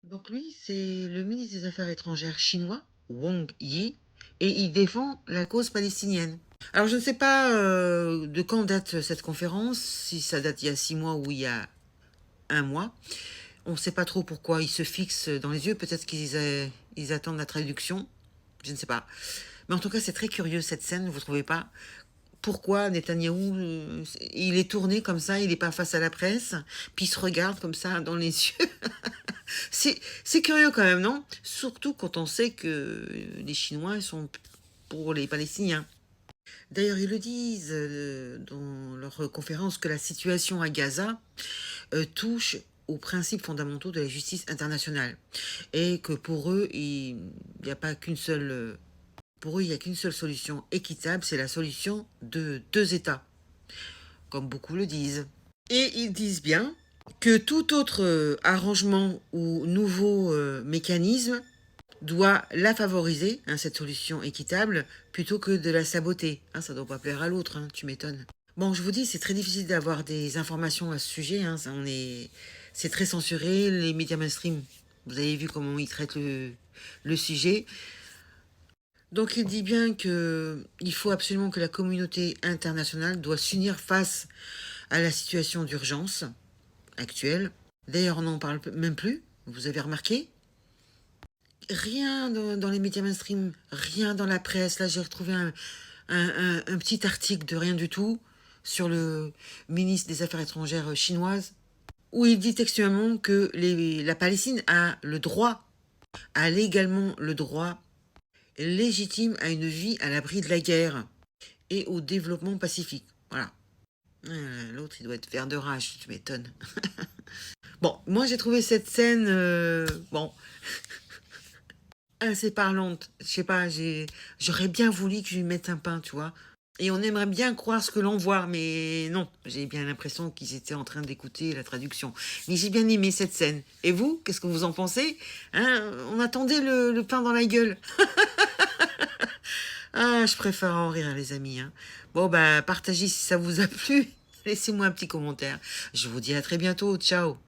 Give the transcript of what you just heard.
Donc lui, c'est le ministre des Affaires étrangères chinois, Wang Yi, et il défend la cause palestinienne. Alors je ne sais pas de quand date cette conférence, si ça date il y a 6 mois ou il y a un mois. On ne sait pas trop pourquoi ils se fixent dans les yeux, peut-être qu'ils attendent la traduction, je ne sais pas. Mais en tout cas, c'est très curieux cette scène, vous ne trouvez pas? Pourquoi Netanyahou, il est tourné comme ça, il n'est pas face à la presse, puis il se regarde comme ça dans les yeux. C'est curieux quand même, non? Surtout quand on sait que les Chinois sont pour les Palestiniens. D'ailleurs, ils le disent dans leur conférence que la situation à Gaza touche aux principes fondamentaux de la justice internationale et que pour eux, il n'y a pas qu'une seule pour eux, il n'y a qu'une seule solution équitable, c'est la solution de deux États, comme beaucoup le disent. Et ils disent bien que tout autre arrangement ou nouveau mécanisme doit la favoriser, hein, cette solution équitable, plutôt que de la saboter. Hein, ça ne doit pas plaire à l'autre, hein, tu m'étonnes. Bon, je vous dis, c'est très difficile d'avoir des informations à ce sujet. Hein, c'est très censuré, les médias mainstream. Vous avez vu comment ils traitent le sujet. Donc il dit bien que il faut absolument que la communauté internationale doit s'unir face à la situation d'urgence actuelle. D'ailleurs, on n'en parle même plus. Vous avez remarqué? Rien dans les médias mainstream, rien dans la presse. Là, j'ai retrouvé un petit article de rien du tout sur le ministre des Affaires étrangères chinoise, où il dit textuellement que la Palestine a légalement le droit légitime à une vie à l'abri de la guerre et au développement pacifique. Voilà. L'autre, il doit être vert de rage, tu m'étonnes. Bon, moi j'ai trouvé cette scène, bon, assez parlante. Je sais pas, j'aurais bien voulu que je lui mette un pain, tu vois. Et on aimerait bien croire ce que l'on voit, mais non, j'ai bien l'impression qu'ils étaient en train d'écouter la traduction. Mais j'ai bien aimé cette scène. Et vous, qu'est-ce que vous en pensez? Hein, on attendait le pain dans la gueule. Ah, je préfère en rire, les amis. Hein. Bon, bah, partagez si ça vous a plu. Laissez-moi un petit commentaire. Je vous dis à très bientôt. Ciao.